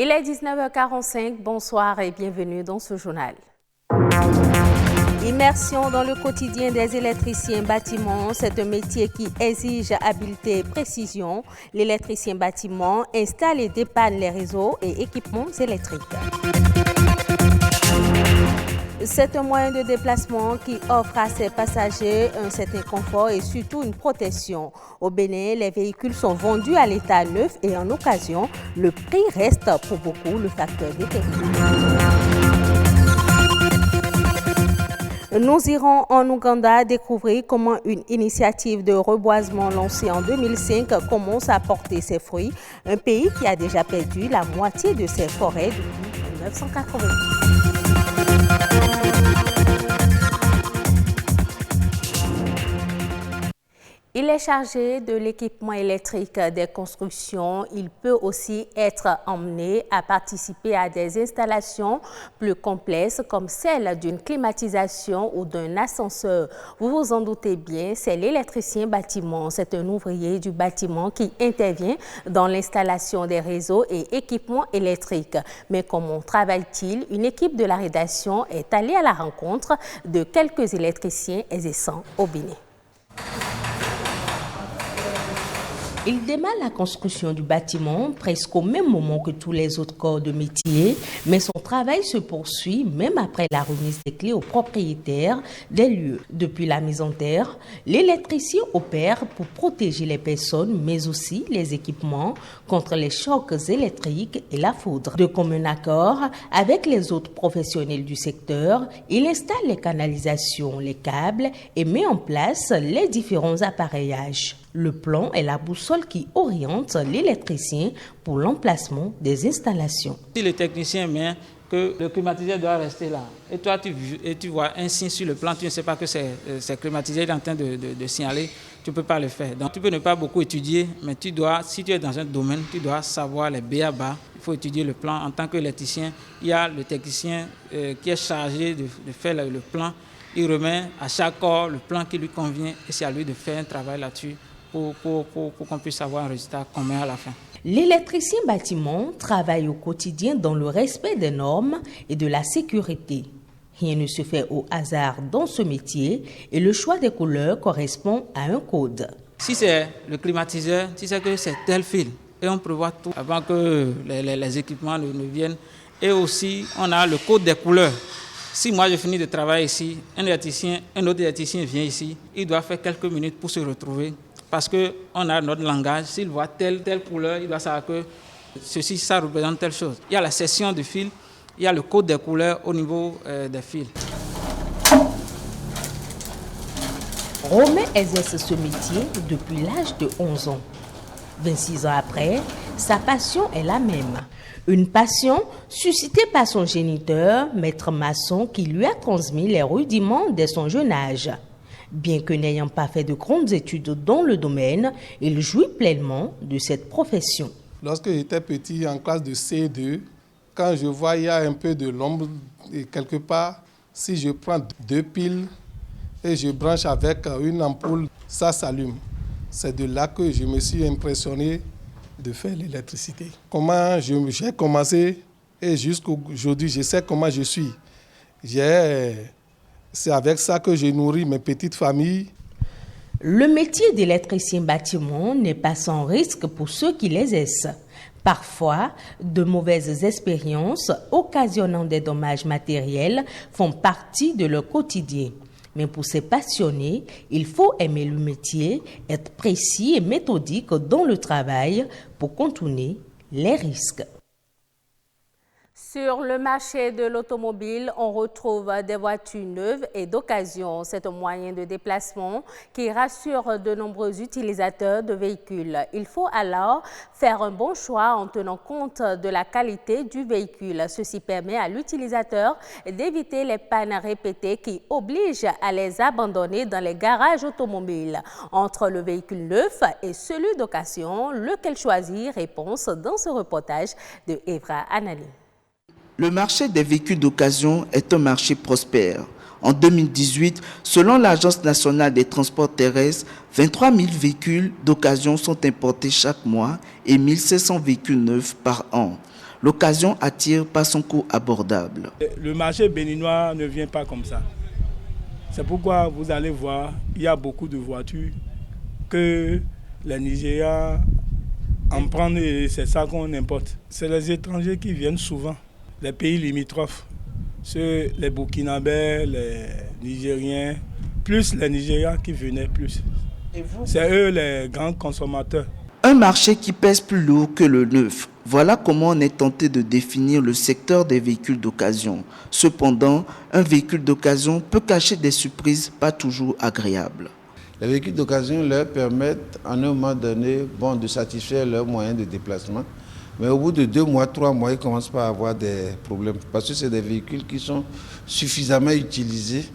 Il est 19h45, bonsoir et bienvenue dans ce journal. Immersion dans le quotidien des électriciens bâtiments, c'est un métier qui exige habileté et précision. L'électricien bâtiment installe et dépanne les réseaux et équipements électriques. C'est un moyen de déplacement qui offre à ses passagers un certain confort et surtout une protection. Au Bénin, les véhicules sont vendus à l'état neuf et en occasion, le prix reste pour beaucoup le facteur déterminant. Nous irons en Ouganda découvrir comment une initiative de reboisement lancée en 2005 commence à porter ses fruits. Un pays qui a déjà perdu la moitié de ses forêts depuis 1990. Il est chargé de l'équipement électrique des constructions. Il peut aussi être emmené à participer à des installations plus complexes comme celle d'une climatisation ou d'un ascenseur. Vous vous en doutez bien, c'est l'électricien bâtiment. C'est un ouvrier du bâtiment qui intervient dans l'installation des réseaux et équipements électriques. Mais comment travaille-t-il? Une équipe de la rédaction est allée à la rencontre de quelques électriciens exerçant au Bénin. Il démarre la construction du bâtiment presque au même moment que tous les autres corps de métier, mais son travail se poursuit même après la remise des clés aux propriétaires des lieux. Depuis la mise en terre, l'électricien opère pour protéger les personnes, mais aussi les équipements contre les chocs électriques et la foudre. De commun accord avec les autres professionnels du secteur, il installe les canalisations, les câbles et met en place les différents appareillages. Le plan est la boussole qui oriente l'électricien pour l'emplacement des installations. Si le technicien met que le climatiseur doit rester là, et toi tu vois un signe sur le plan, tu ne sais pas que c'est climatiseur en train de signaler, tu ne peux pas le faire. Donc tu peux ne pas beaucoup étudier, mais tu dois, si tu es dans un domaine, tu dois savoir les b.a.-ba. Il faut étudier le plan. En tant qu'électricien, il y a le technicien qui est chargé de faire le plan. Il remet à chaque corps le plan qui lui convient et c'est à lui de faire un travail là-dessus pour qu'on puisse avoir un résultat commun à la fin. L'électricien bâtiment travaille au quotidien dans le respect des normes et de la sécurité. Rien ne se fait au hasard dans ce métier et le choix des couleurs correspond à un code. Si c'est le climatiseur, tu sais que c'est tel fil et on prévoit tout avant que les équipements ne viennent. Et aussi, on a le code des couleurs. Si moi je finis de travailler ici, un autre électricien vient ici, il doit faire quelques minutes pour se retrouver. Parce qu'on a notre langage, s'il voit telle couleur, il doit savoir que ceci, ça représente telle chose. Il y a la section de fil, il y a le code des couleurs au niveau des fils. Romain exerce ce métier depuis l'âge de 11 ans. 26 ans après, sa passion est la même. Une passion suscitée par son géniteur, maître maçon, qui lui a transmis les rudiments dès son jeune âge. Bien que n'ayant pas fait de grandes études dans le domaine, il jouit pleinement de cette profession. Lorsque j'étais petit, en classe de CE2, quand je vois il y a un peu de l'ombre et quelque part, si je prends 2 piles et je branche avec une ampoule, ça s'allume. C'est de là que je me suis impressionné de faire l'électricité. Comment j'ai commencé et jusqu'aujourd'hui, je sais comment je suis. C'est avec ça que je nourris mes petites familles. Le métier d'électricien bâtiment n'est pas sans risque pour ceux qui l'exercent. Parfois, de mauvaises expériences occasionnant des dommages matériels font partie de leur quotidien. Mais pour ces passionnés, il faut aimer le métier, être précis et méthodique dans le travail pour contourner les risques. Sur le marché de l'automobile, on retrouve des voitures neuves et d'occasion. C'est un moyen de déplacement qui rassure de nombreux utilisateurs de véhicules. Il faut alors faire un bon choix en tenant compte de la qualité du véhicule. Ceci permet à l'utilisateur d'éviter les pannes répétées qui obligent à les abandonner dans les garages automobiles. Entre le véhicule neuf et celui d'occasion, lequel choisir? Réponse dans ce reportage de Evra Anali. Le marché des véhicules d'occasion est un marché prospère. En 2018, selon l'Agence nationale des transports terrestres, 23 000 véhicules d'occasion sont importés chaque mois et 1 500 véhicules neufs par an. l'occasion attire par son coût abordable. Le marché béninois ne vient pas comme ça. C'est pourquoi vous allez voir, il y a beaucoup de voitures que les Nigériens en prennent et c'est ça qu'on importe. C'est les étrangers qui viennent souvent, les pays limitrophes, les Burkinabés, les Nigériens, plus les Nigériens qui venaient plus. C'est eux les grands consommateurs. Un marché qui pèse plus lourd que le neuf. Voilà comment on est tenté de définir le secteur des véhicules d'occasion. Cependant, un véhicule d'occasion peut cacher des surprises pas toujours agréables. Les véhicules d'occasion leur permettent à un moment donné de satisfaire leurs moyens de déplacement. Mais au bout de 2 mois, 3 mois, ils commencent pas à avoir des problèmes. Parce que c'est des véhicules qui sont suffisamment utilisés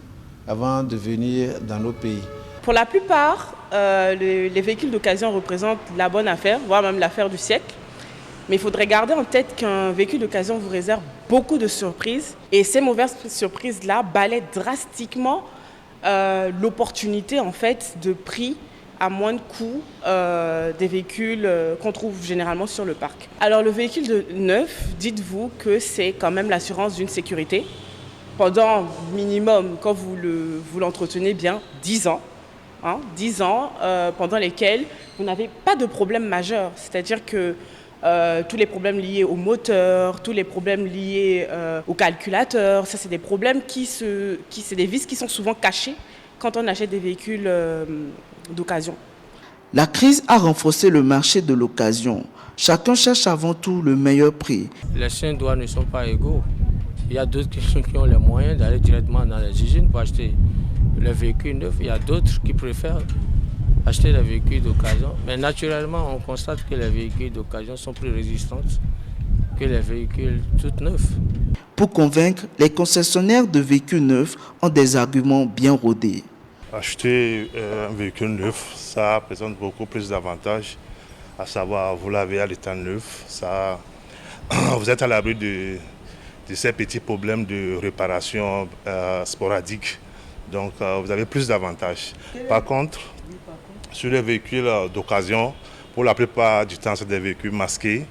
avant de venir dans nos pays. Pour la plupart, les véhicules d'occasion représentent la bonne affaire, voire même l'affaire du siècle. Mais il faudrait garder en tête qu'un véhicule d'occasion vous réserve beaucoup de surprises. Et ces mauvaises surprises-là balaient drastiquement l'opportunité en fait, de prix à moins de coût des véhicules qu'on trouve généralement sur le parc. Alors le véhicule neuf, dites-vous que c'est quand même l'assurance d'une sécurité. Pendant minimum, quand vous l'entretenez bien, 10 ans. 10 ans pendant lesquels vous n'avez pas de problème majeur. C'est-à-dire que tous les problèmes liés au moteur, tous les problèmes liés au calculateur, ça c'est des problèmes c'est des vices qui sont souvent cachés quand on achète des véhicules d'occasion. La crise a renforcé le marché de l'occasion. Chacun cherche avant tout le meilleur prix. Les chiens de douane ne sont pas égaux. Il y a d'autres qui ont les moyens d'aller directement dans les usines pour acheter les véhicules neufs. Il y a d'autres qui préfèrent acheter des véhicules d'occasion. Mais naturellement, on constate que les véhicules d'occasion sont plus résistants que les véhicules tout neufs. Pour convaincre, les concessionnaires de véhicules neufs ont des arguments bien rodés. Acheter un véhicule neuf, ça présente beaucoup plus d'avantages. À savoir, vous l'avez à l'état neuf, vous êtes à l'abri de ces petits problèmes de réparation sporadique. Donc vous avez plus d'avantages. Par contre, sur les véhicules d'occasion, pour la plupart du temps, c'est des véhicules masqués.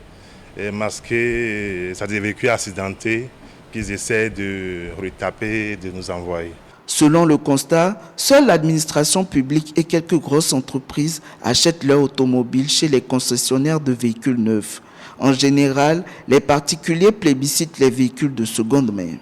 Et masqués, c'est des véhicules accidentés qu'ils essaient de retaper, de nous envoyer. Selon le constat, seule l'administration publique et quelques grosses entreprises achètent leurs automobiles chez les concessionnaires de véhicules neufs. En général, les particuliers plébiscitent les véhicules de seconde main.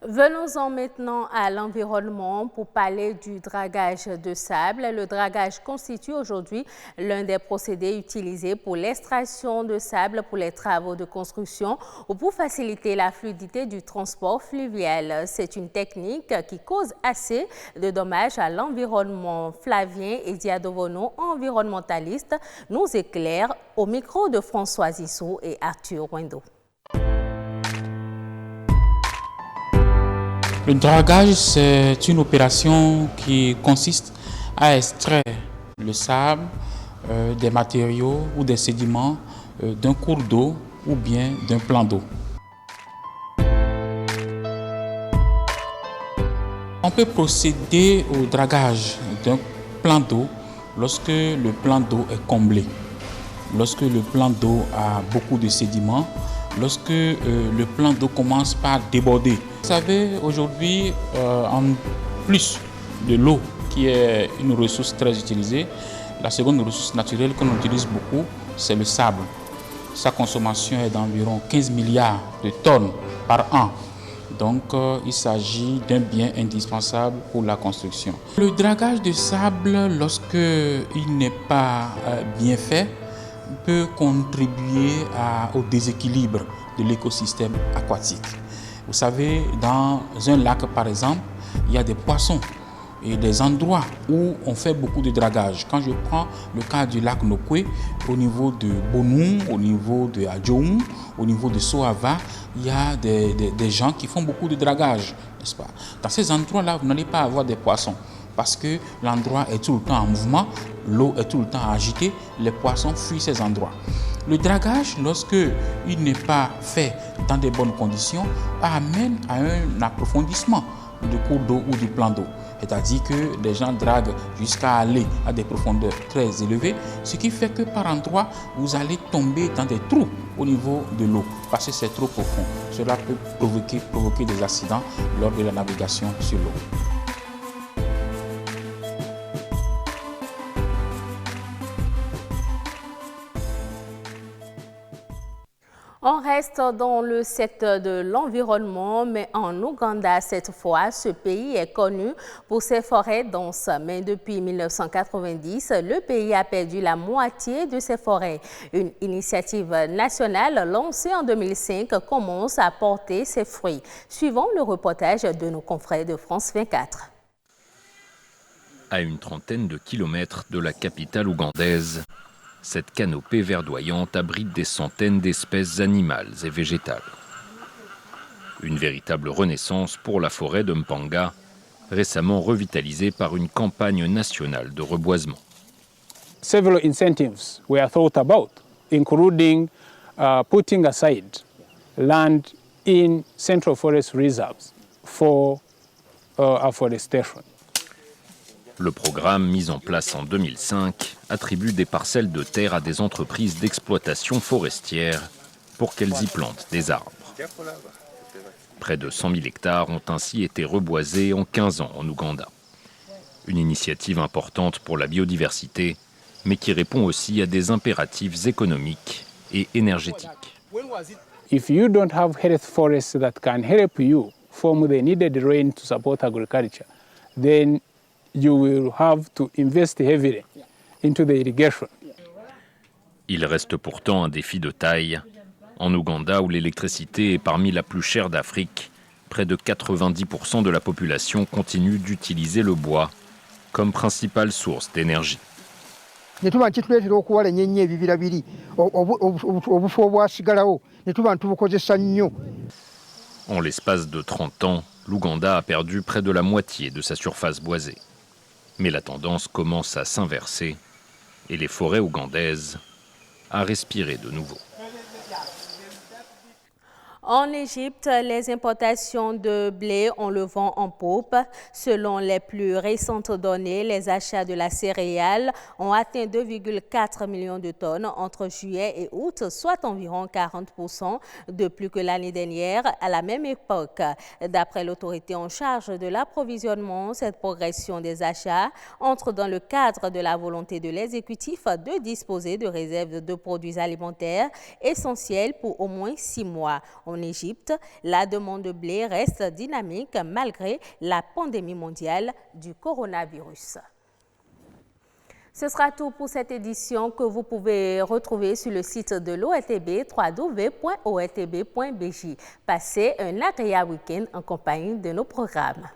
Venons-en maintenant à l'environnement pour parler du dragage de sable. Le dragage constitue aujourd'hui l'un des procédés utilisés pour l'extraction de sable pour les travaux de construction ou pour faciliter la fluidité du transport fluvial. C'est une technique qui cause assez de dommages à l'environnement. Flavien Ediadovono, environnementaliste, nous éclaire au micro de François Issou et Arthur Wendo. Le dragage, c'est une opération qui consiste à extraire le sable, des matériaux ou des sédiments d'un cours d'eau ou bien d'un plan d'eau. On peut procéder au dragage d'un plan d'eau lorsque le plan d'eau est comblé, lorsque le plan d'eau a beaucoup de sédiments, lorsque le plan d'eau commence par déborder. Vous savez, aujourd'hui, en plus de l'eau, qui est une ressource très utilisée, la seconde ressource naturelle qu'on utilise beaucoup, c'est le sable. Sa consommation est d'environ 15 milliards de tonnes par an. Donc, il s'agit d'un bien indispensable pour la construction. Le dragage de sable, lorsqu'il n'est pas bien fait, peut contribuer au déséquilibre de l'écosystème aquatique. Vous savez, dans un lac, par exemple, il y a des poissons et des endroits où on fait beaucoup de dragage. Quand je prends le cas du lac Nokwe, au niveau de Bonou, au niveau de Adjoum, au niveau de Soava, il y a des gens qui font beaucoup de dragage, n'est-ce pas? Dans ces endroits-là, vous n'allez pas avoir des poissons parce que l'endroit est tout le temps en mouvement, l'eau est tout le temps agitée, les poissons fuient ces endroits. Le dragage, lorsqu'il n'est pas fait dans de bonnes conditions, amène à un approfondissement du cours d'eau ou du plan d'eau. c'est-à-dire que les gens draguent jusqu'à aller à des profondeurs très élevées, ce qui fait que par endroits, vous allez tomber dans des trous au niveau de l'eau, parce que c'est trop profond. Cela peut provoquer des accidents lors de la navigation sur l'eau. On reste dans le secteur de l'environnement, mais en Ouganda cette fois, ce pays est connu pour ses forêts denses. Mais depuis 1990, le pays a perdu la moitié de ses forêts. Une initiative nationale lancée en 2005 commence à porter ses fruits. Suivons le reportage de nos confrères de France 24. À une trentaine de kilomètres de la capitale ougandaise, cette canopée verdoyante abrite des centaines d'espèces animales et végétales. Une véritable renaissance pour la forêt de Mpanga, récemment revitalisée par une campagne nationale de reboisement. Several incentives were thought about, including putting aside land in Central Forest Reserves for afforestation. Le programme, mis en place en 2005, attribue des parcelles de terre à des entreprises d'exploitation forestière pour qu'elles y plantent des arbres. Près de 100 000 hectares ont ainsi été reboisés en 15 ans en Ouganda. Une initiative importante pour la biodiversité, mais qui répond aussi à des impératifs économiques et énergétiques. If you don't have health forests that can help you form the needed rain to support agriculture, then you will have to invest heavily into the irrigation. Il reste pourtant un défi de taille. En Ouganda, où l'électricité est parmi la plus chère d'Afrique, près de 90% de la population continue d'utiliser le bois comme principale source d'énergie. En l'espace de 30 ans, l'Ouganda a perdu près de la moitié de sa surface boisée. Mais la tendance commence à s'inverser et les forêts ougandaises à respirer de nouveau. En Égypte, les importations de blé ont le vent en poupe. Selon les plus récentes données, les achats de la céréale ont atteint 2,4 millions de tonnes entre juillet et août, soit environ 40% de plus que l'année dernière à la même époque. D'après l'autorité en charge de l'approvisionnement, cette progression des achats entre dans le cadre de la volonté de l'exécutif de disposer de réserves de produits alimentaires essentiels pour au moins 6 mois. En Égypte, la demande de blé reste dynamique malgré la pandémie mondiale du coronavirus. Ce sera tout pour cette édition que vous pouvez retrouver sur le site de l'ORTB, www.ortb.bj. Passez un agréable week-end en compagnie de nos programmes.